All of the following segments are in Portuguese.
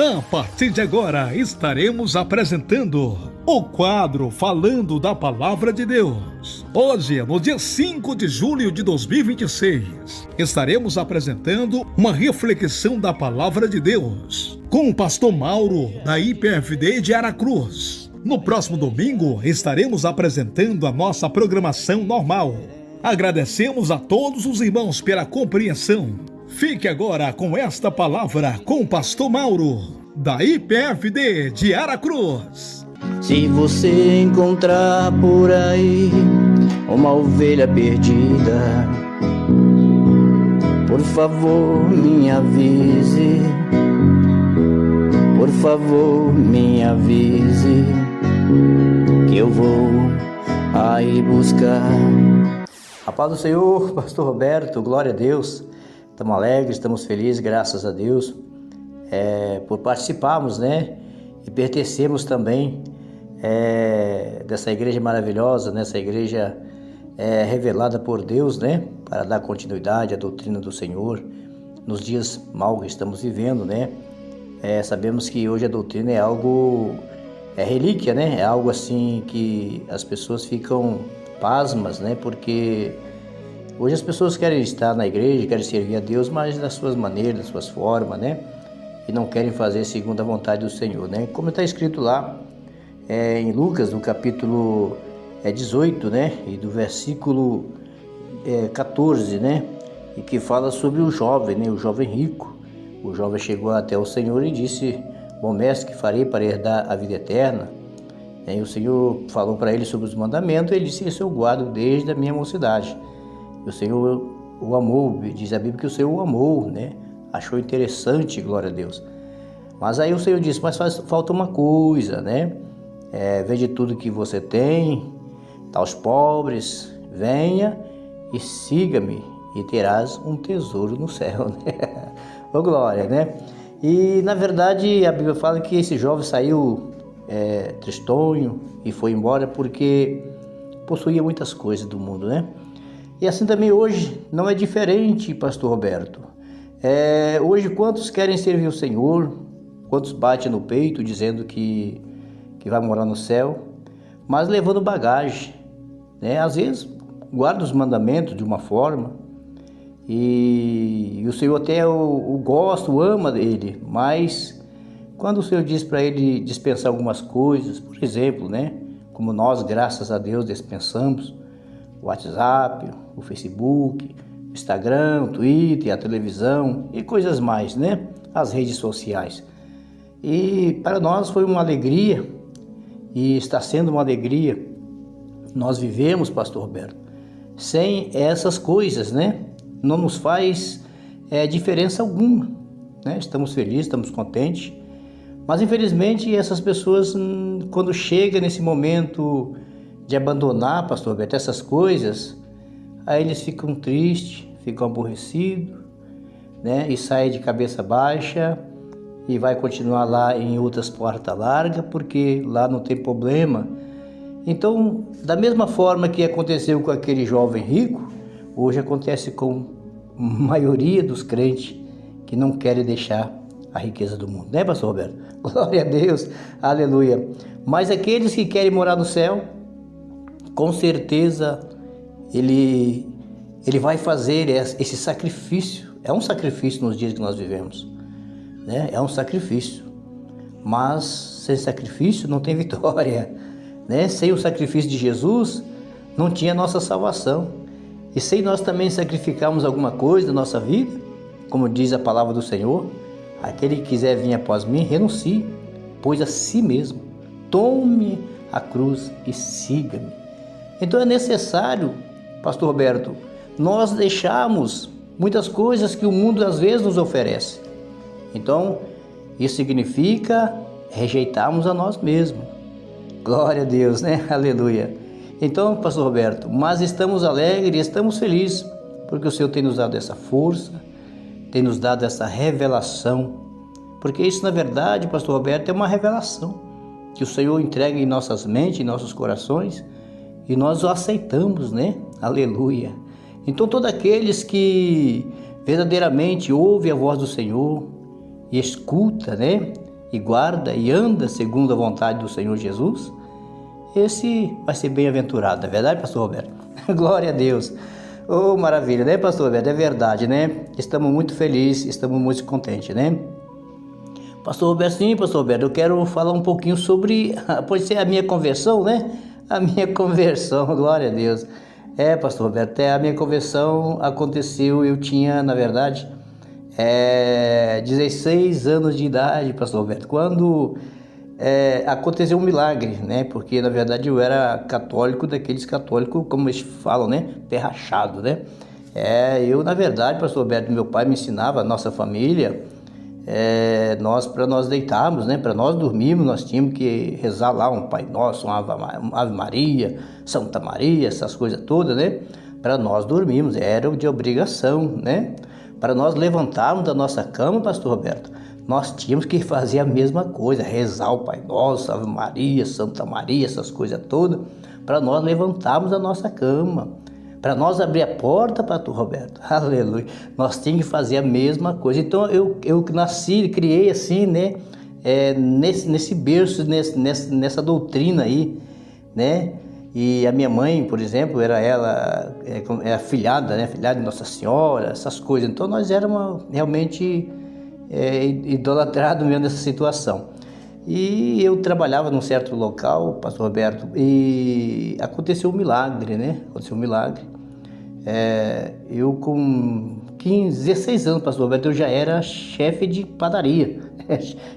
A partir de agora, estaremos apresentando o quadro Falando da Palavra de Deus. Hoje, no dia 5 de julho de 2026, estaremos apresentando uma reflexão da Palavra de Deus com o pastor Mauro, da IPFD de Aracruz. No próximo domingo, estaremos apresentando a nossa programação normal. Agradecemos a todos os irmãos pela compreensão. Fique agora com esta palavra com o pastor Mauro, da IPFD de Aracruz. Se você encontrar por aí uma ovelha perdida, por favor me avise. Por favor me avise, que eu vou aí buscar. A paz do Senhor, pastor Roberto, glória a Deus. Estamos alegres, estamos felizes, graças a Deus, por participarmos, e pertencermos também dessa igreja maravilhosa, nessa igreja revelada por Deus, para dar continuidade à doutrina do Senhor nos dias maus que estamos vivendo, sabemos que hoje a doutrina é algo, relíquia, é algo assim que as pessoas ficam pasmas, porque hoje as pessoas querem estar na igreja, querem servir a Deus, mas das suas maneiras, das suas formas, e não querem fazer segundo a vontade do Senhor, Como está escrito lá em Lucas, no capítulo 18, e do versículo 14, e que fala sobre o jovem rico. O jovem chegou até o Senhor e disse: bom mestre, que farei para herdar a vida eterna? E o Senhor falou para ele sobre os mandamentos, e ele disse: isso eu guardo desde a minha mocidade. O Senhor o amou, diz a Bíblia que o Senhor o amou, Achou interessante, glória a Deus. Mas aí o Senhor disse: mas falta uma coisa, vende tudo que você tem, dá aos pobres, venha e siga-me e terás um tesouro no céu, Ô glória, E na verdade a Bíblia fala que esse jovem saiu tristonho e foi embora porque possuía muitas coisas do mundo, E assim também hoje não é diferente, pastor Roberto. Hoje quantos querem servir o Senhor, quantos batem no peito dizendo que vai morar no céu, mas levando bagagem, Às vezes guarda os mandamentos de uma forma e o Senhor até o gosta, o ama dele, mas quando o Senhor diz para ele dispensar algumas coisas, por exemplo, como nós, graças a Deus, dispensamos o WhatsApp, o Facebook, o Instagram, o Twitter, a televisão e coisas mais, as redes sociais. E para nós foi uma alegria, e está sendo uma alegria. Nós vivemos, pastor Roberto, sem essas coisas, Não nos faz diferença alguma, Estamos felizes, estamos contentes, mas infelizmente essas pessoas, quando chega nesse momento de abandonar, pastor Roberto, essas coisas, aí eles ficam tristes, ficam aborrecidos, e saem de cabeça baixa e vai continuar lá em outras portas largas, porque lá não tem problema. Então, da mesma forma que aconteceu com aquele jovem rico, hoje acontece com a maioria dos crentes que não querem deixar a riqueza do mundo, pastor Roberto? Glória a Deus, aleluia. Mas aqueles que querem morar no céu, com certeza ele vai fazer esse sacrifício. É um sacrifício nos dias que nós vivemos, É um sacrifício, mas sem sacrifício não tem vitória, Sem o sacrifício de Jesus não tinha nossa salvação. E sem nós também sacrificarmos alguma coisa da nossa vida, como diz a palavra do Senhor: aquele que quiser vir após mim, renuncie, pois a si mesmo, tome a cruz e siga-me. Então é necessário, pastor Roberto, nós deixarmos muitas coisas que o mundo às vezes nos oferece. Então, isso significa rejeitarmos a nós mesmos. Glória a Deus, Aleluia. Então, pastor Roberto, mas estamos alegres e estamos felizes, porque o Senhor tem nos dado essa força, tem nos dado essa revelação, porque isso, na verdade, pastor Roberto, é uma revelação que o Senhor entrega em nossas mentes, em nossos corações, e nós o aceitamos, Aleluia. Então, todos aqueles que verdadeiramente ouvem a voz do Senhor e escuta, e guarda e anda segundo a vontade do Senhor Jesus, esse vai ser bem-aventurado, não é verdade, pastor Roberto? Glória a Deus. Oh, maravilha, né, pastor Roberto? É verdade, né? Estamos muito felizes, estamos muito contentes, né? Pastor Roberto, sim, pastor Roberto, eu quero falar um pouquinho sobre, pode ser a minha conversão, né? A minha conversão, glória a Deus. Pastor Roberto, a minha conversão aconteceu, eu tinha, na verdade, 16 anos de idade, pastor Roberto, quando aconteceu um milagre, né? Porque, na verdade, eu era católico, daqueles católicos, como eles falam, né? Pé rachado, né? Eu, na verdade, pastor Roberto, meu pai me ensinava, a nossa família, para nós deitarmos, né? Para nós dormirmos, nós tínhamos que rezar lá um Pai Nosso, uma Ave Maria, Santa Maria, essas coisas todas, né? Para nós dormirmos, era de obrigação, né? Para nós levantarmos da nossa cama, pastor Roberto, nós tínhamos que fazer a mesma coisa, rezar o Pai Nosso, Ave Maria, Santa Maria, essas coisas todas, para nós levantarmos da nossa cama. Para nós abrir a porta, pastor Roberto, aleluia, nós tínhamos que fazer a mesma coisa. Então eu nasci, criei assim, né, nesse berço, nessa doutrina aí, né, e a minha mãe, por exemplo, ela afilhada, né, afilhada de Nossa Senhora, essas coisas. Então nós éramos realmente idolatrados mesmo nessa situação. E eu trabalhava num certo local, pastor Roberto, e aconteceu um milagre, né? Aconteceu um milagre. Eu com 16 anos, pastor Roberto, eu já era chefe de padaria,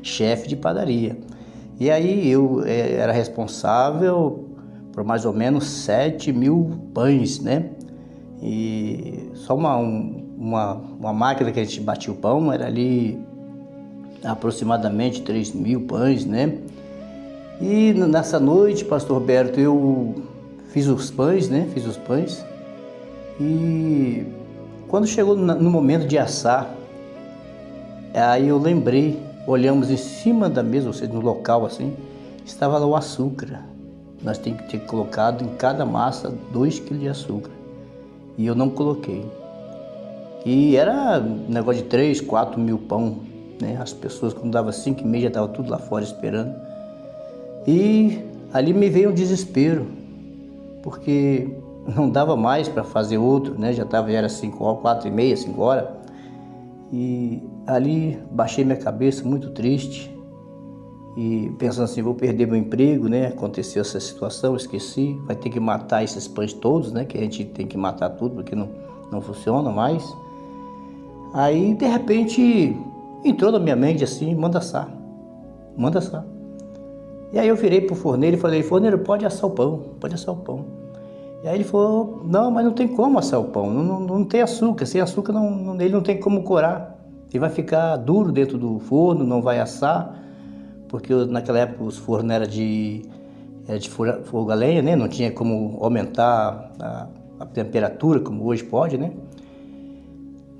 chefe de padaria. E aí eu era responsável por mais ou menos 7.000 pães, né? E só uma máquina que a gente batia o pão, era ali aproximadamente 3.000 pães, né? E nessa noite, pastor Roberto, eu fiz os pães, né? Fiz os pães. E quando chegou no momento de assar, aí eu lembrei, olhamos em cima da mesa, ou seja, no local assim, estava lá o açúcar. Nós tínhamos que ter colocado em cada massa 2 kg de açúcar. E eu não coloquei. E era um negócio de 3, 4 mil pão, né? As pessoas, quando dava 5h30, já estavam tudo lá fora esperando. E ali me veio um desespero, porque não dava mais para fazer outro, né? Já era 5 horas, 4h30, 5 horas. E ali baixei minha cabeça, muito triste, e pensando assim, vou perder meu emprego, né? Aconteceu essa situação, esqueci, vai ter que matar esses pães todos, né? Que a gente tem que matar tudo, porque não funciona mais. Aí, de repente, entrou na minha mente assim, manda assar. E aí eu virei pro forneiro e falei, forneiro, pode assar o pão. E aí ele falou, não, mas não tem como assar o pão, não tem açúcar, sem açúcar ele não tem como corar. Ele vai ficar duro dentro do forno, não vai assar, porque naquela época os fornos eram de fogo a lenha, né? Não tinha como aumentar a temperatura, como hoje pode, né?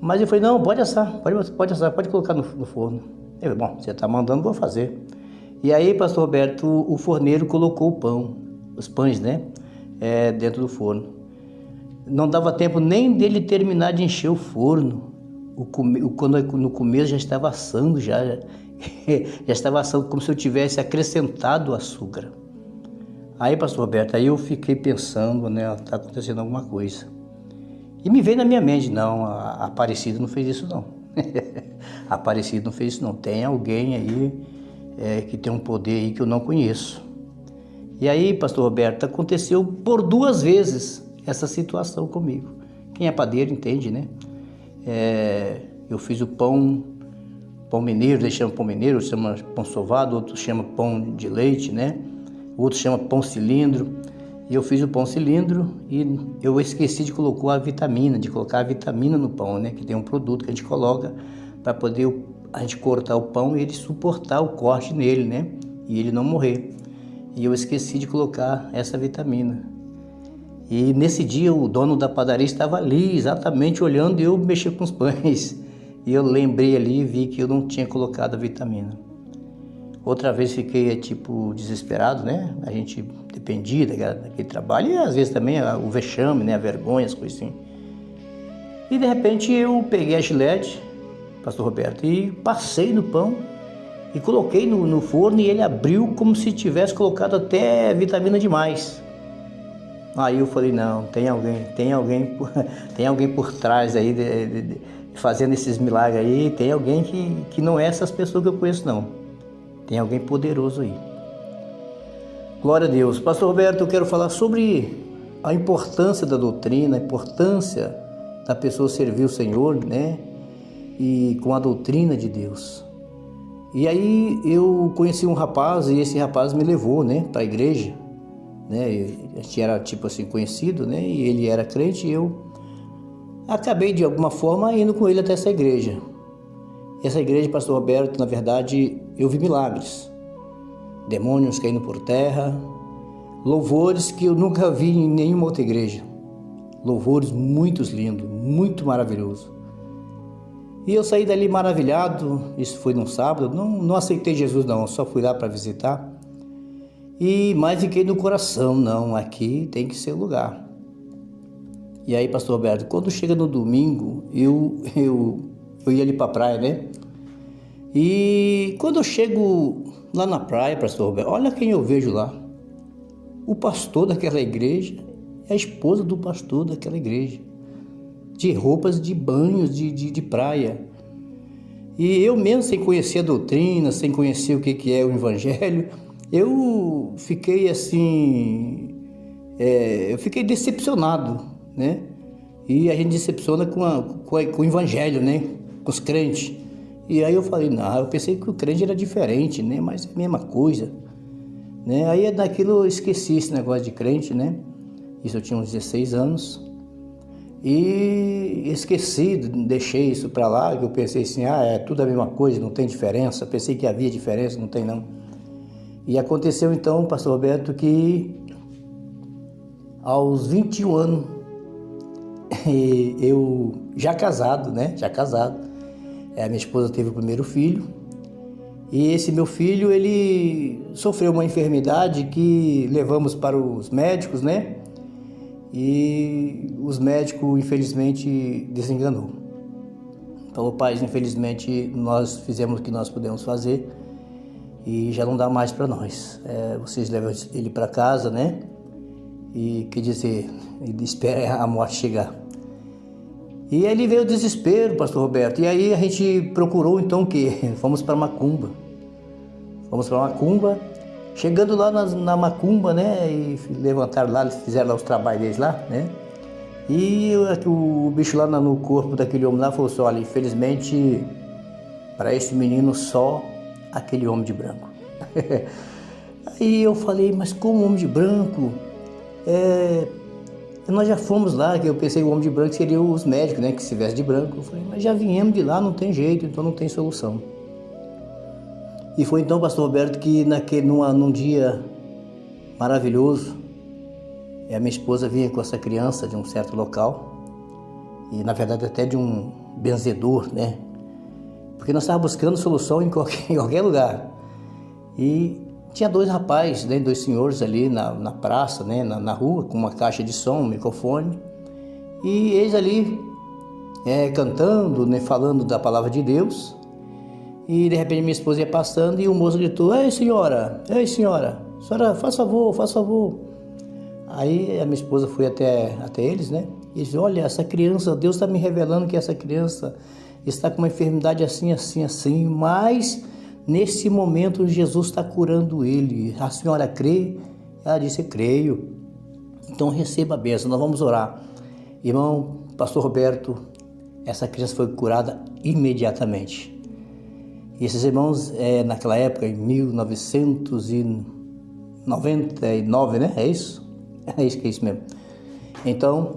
Mas eu falei, não, pode assar, pode colocar no forno. Eu falei, bom, você está mandando, vou fazer. E aí, pastor Roberto, o forneiro colocou o pão, os pães, né, dentro do forno. Não dava tempo nem dele terminar de encher o forno. Quando no começo já estava assando, já estava assando como se eu tivesse acrescentado açúcar. Aí, pastor Roberto, aí eu fiquei pensando, né, está acontecendo alguma coisa. E me veio na minha mente, não, a Aparecida não fez isso não. A Aparecida não fez isso não. Tem alguém aí que tem um poder aí que eu não conheço. E aí, pastor Roberto, aconteceu por 2 vezes essa situação comigo. Quem é padeiro entende, né? Eu fiz o pão mineiro, eles chamam pão mineiro, outros chamam pão sovado, outros chamam pão de leite, né? Outros chamam pão cilindro. E eu fiz o pão cilindro e eu esqueci de colocar a vitamina no pão, né? Que tem um produto que a gente coloca para poder a gente cortar o pão e ele suportar o corte nele, né? E ele não morrer. E eu esqueci de colocar essa vitamina. E nesse dia o dono da padaria estava ali, exatamente olhando e eu mexia com os pães. E eu lembrei ali e vi que eu não tinha colocado a vitamina. Outra vez fiquei, desesperado, né? A gente dependia daquele trabalho e às vezes também o vexame, né? A vergonha, as coisas assim. E de repente eu peguei a gilete, pastor Roberto, e passei no pão e coloquei no forno e ele abriu como se tivesse colocado até vitamina demais. Aí eu falei, não, tem alguém por trás aí fazendo esses milagres aí, tem alguém que não é essas pessoas que eu conheço não, tem alguém poderoso aí. Glória a Deus. Pastor Roberto, eu quero falar sobre a importância da doutrina, a importância da pessoa servir o Senhor, né? E com a doutrina de Deus. E aí eu conheci um rapaz e esse rapaz me levou, né, para a igreja, né? A gente era tipo assim conhecido, né? E ele era crente e eu acabei de alguma forma indo com ele até essa igreja. Essa igreja, Pastor Roberto, na verdade eu vi milagres. Demônios caindo por terra, louvores que eu nunca vi em nenhuma outra igreja, louvores muito lindos, muito maravilhosos. E eu saí dali maravilhado, isso foi num sábado, não aceitei Jesus não, só fui lá para visitar, mas fiquei no coração, não, aqui tem que ser o lugar. E aí, Pastor Roberto, quando chega no domingo, eu ia ali para a praia, né? E quando eu chego lá na praia, Pastor Roberto, olha quem eu vejo lá. O pastor daquela igreja é a esposa do pastor daquela igreja, de roupas de banho, de praia. E eu mesmo, sem conhecer a doutrina, sem conhecer o que é o evangelho, eu fiquei assim, eu fiquei decepcionado, né? E a gente decepciona com o evangelho, né? Com os crentes. E aí eu falei, não, eu pensei que o crente era diferente, né? Mas é a mesma coisa, né? Aí daquilo eu esqueci esse negócio de crente, né? Isso eu tinha uns 16 anos. E esqueci, deixei isso para lá, que eu pensei assim, é tudo a mesma coisa, não tem diferença. Pensei que havia diferença, não tem não. E aconteceu então, Pastor Roberto, que aos 21 anos, eu já casado, né? Já casado. A minha esposa teve o primeiro filho e esse meu filho, ele sofreu uma enfermidade que levamos para os médicos, né? E os médicos, infelizmente, desenganou. Então, pai, infelizmente, nós fizemos o que nós pudemos fazer e já não dá mais para nós. Vocês levam ele para casa, né? E, quer dizer, ele espera a morte chegar. E aí veio o desespero, Pastor Roberto, e aí a gente procurou então o quê? Fomos para Macumba. Chegando lá na Macumba, né, e levantaram lá, fizeram lá os trabalhos deles lá, né, e o bicho lá no corpo daquele homem lá falou assim, olha, infelizmente, para esse menino só aquele homem de branco. Aí eu falei, mas como homem de branco? Nós já fomos lá, que eu pensei que o homem de branco seria os médicos, né, que se veste de branco. Eu falei, mas já viemos de lá, não tem jeito, então não tem solução. E foi então, Pastor Roberto, que num dia maravilhoso, a minha esposa vinha com essa criança de um certo local, e na verdade até de um benzedor, né, porque nós estávamos buscando solução em qualquer lugar. E tinha dois rapazes, né, dois senhores ali na praça, né, na rua, com uma caixa de som, um microfone. E eles ali cantando, né, falando da palavra de Deus. E de repente minha esposa ia passando e o moço gritou, ei senhora, senhora, faz favor. Aí a minha esposa foi até eles, né, e disse, olha, essa criança, Deus está me revelando que essa criança está com uma enfermidade assim, mas nesse momento, Jesus está curando ele. A senhora crê? Ela disse, creio. Então receba a bênção, nós vamos orar. Irmão, Pastor Roberto, essa criança foi curada imediatamente. E esses irmãos, naquela época, em 1999, né? É isso? É isso mesmo. Então,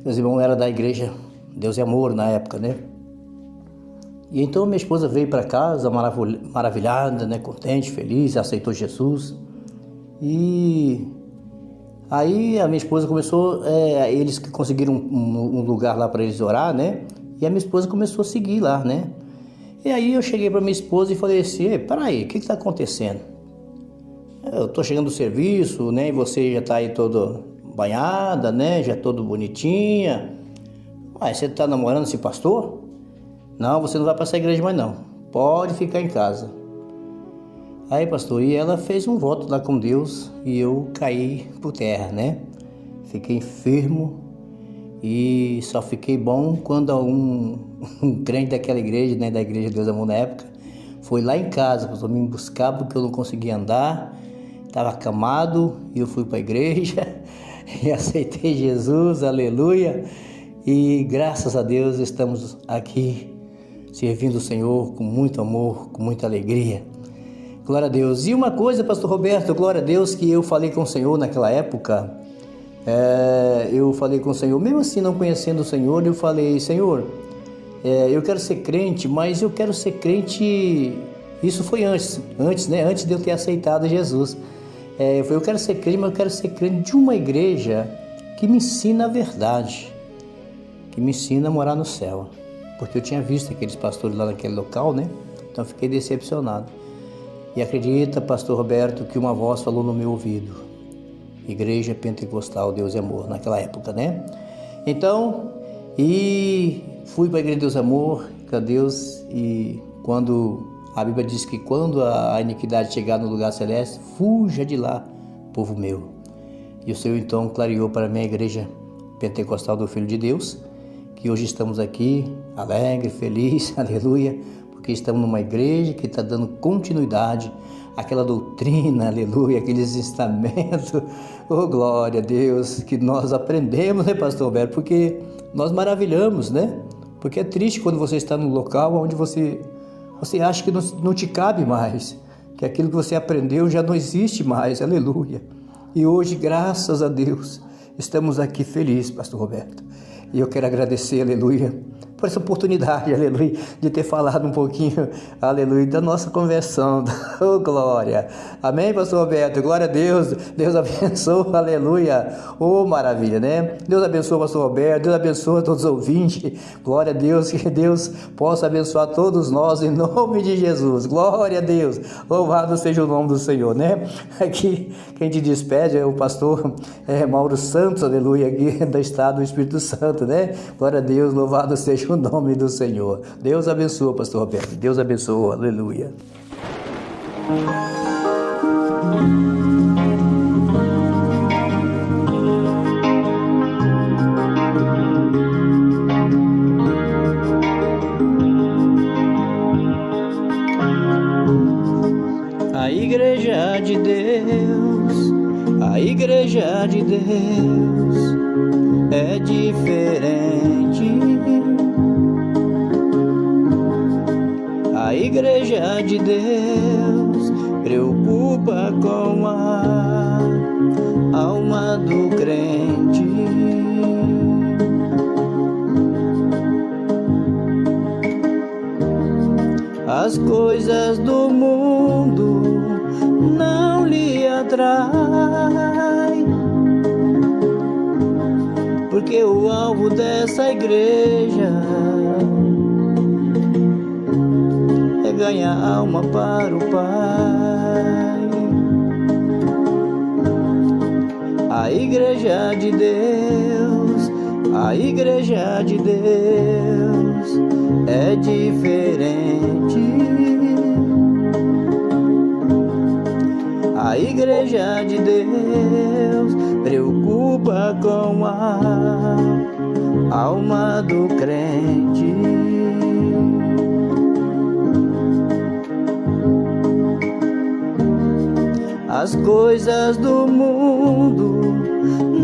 meus irmãos eram da igreja Deus é Amor na época, né? E então minha esposa veio para casa maravilhada, né, contente, feliz, aceitou Jesus. E aí a minha esposa começou, eles que conseguiram um lugar lá para eles orar, né? E a minha esposa começou a seguir lá, né? E aí eu cheguei para minha esposa e falei assim, peraí, o que está acontecendo? Eu estou chegando do serviço, né? E você já está aí toda banhada, né? Já toda bonitinha. Mas você está namorando esse pastor? Não, você não vai para essa igreja mais não. Pode ficar em casa. Aí, pastor, e ela fez um voto lá com Deus e eu caí por terra, né? Fiquei enfermo e só fiquei bom quando um crente daquela igreja, né, da Igreja de Deus Amor na época, foi lá em casa, pastor, me buscar porque eu não conseguia andar, estava acamado e eu fui para a igreja e aceitei Jesus, aleluia. E graças a Deus estamos aqui servindo o Senhor com muito amor, com muita alegria. Glória a Deus. E uma coisa, pastor Roberto, glória a Deus, que eu falei com o Senhor naquela época, eu falei com o Senhor, mesmo assim não conhecendo o Senhor, eu falei, Senhor, eu quero ser crente, mas eu quero ser crente, isso foi antes, né? Antes de eu ter aceitado Jesus. Eu quero ser crente, mas eu quero ser crente de uma igreja que me ensina a verdade, que me ensina a morar no céu. Porque eu tinha visto aqueles pastores lá naquele local, né? Então eu fiquei decepcionado. E acredita, pastor Roberto, que uma voz falou no meu ouvido, Igreja Pentecostal Deus e Amor, naquela época, né? Então, e fui para a Igreja Deus e Amor, com Deus, e quando a Bíblia diz que quando a iniquidade chegar no lugar celeste, fuja de lá, povo meu. E o Senhor então clareou para mim a Igreja Pentecostal do Filho de Deus, que hoje estamos aqui, alegre, feliz, aleluia, porque estamos numa igreja que está dando continuidade àquela doutrina, aleluia, aqueles ensinamentos, oh glória a Deus, que nós aprendemos, né, pastor Roberto, porque nós maravilhamos, né, porque é triste quando você está num local onde você acha que não te cabe mais, que aquilo que você aprendeu já não existe mais, aleluia, e hoje, graças a Deus, estamos aqui felizes, pastor Roberto, e eu quero agradecer, aleluia, por essa oportunidade, aleluia, de ter falado um pouquinho, aleluia, da nossa conversão, oh glória, amém, pastor Roberto, glória a Deus, Deus abençoe, aleluia, oh maravilha, né, Deus abençoe o pastor Roberto, Deus abençoe todos os ouvintes, glória a Deus, que Deus possa abençoar todos nós, em nome de Jesus, glória a Deus, louvado seja o nome do Senhor, né, aqui, quem te despede é o pastor Mauro Santos, aleluia, aqui do estado do Espírito Santo, né, glória a Deus, louvado seja o nome do Senhor. Deus abençoe, pastor Roberto. Deus abençoe. Aleluia. A igreja de Deus, a igreja de Deus é diferente. A igreja de Deus preocupa com a alma do crente. As coisas do mundo não lhe atraem, porque o alvo dessa igreja é ganhar alma para o Pai. A igreja de Deus, a igreja de Deus é diferente. A igreja de Deus preocupa com a alma do crente. As coisas do mundo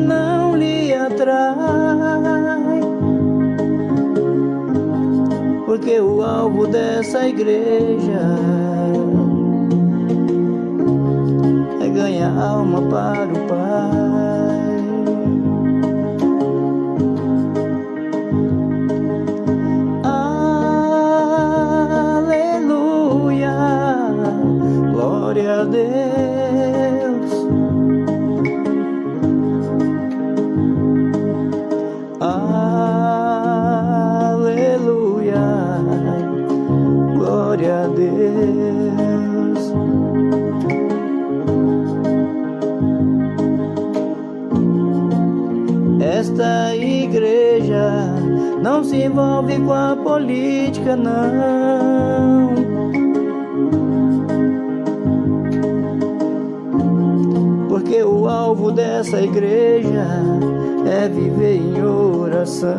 não lhe atraem, porque o alvo dessa igreja é ganhar alma para o Pai. Aleluia, glória a Deus. Aleluia, glória a Deus. Esta igreja não se envolve com a política, não. porque o alvo dessa igreja é viver em oração.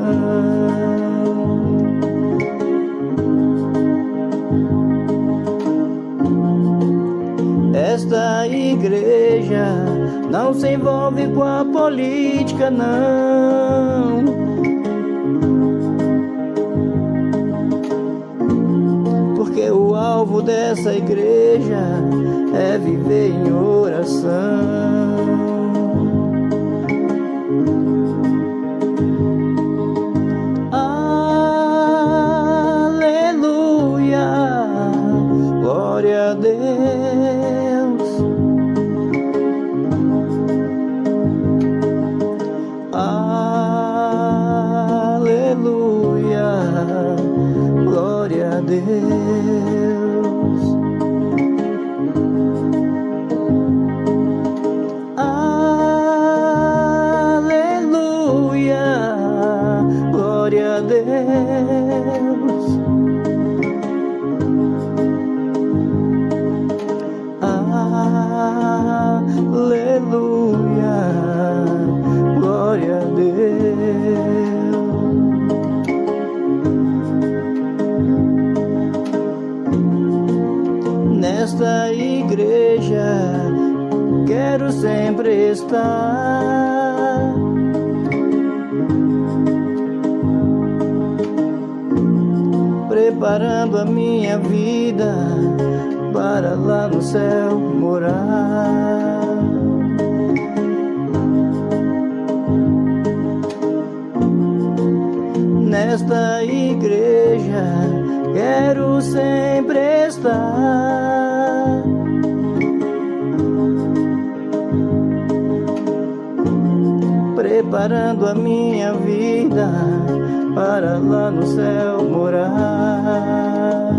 Esta igreja não se envolve com a política, não. Porque o alvo dessa igreja é viver em oração. Aleluia, glória a Deus. Aleluia, glória a Deus. Aleluia, glória a Deus. Aleluia, glória a Deus. Nesta igreja quero sempre estar, preparando a minha vida para lá no céu morar. Nesta igreja quero sempre estar, preparando a minha vida para lá no céu morar.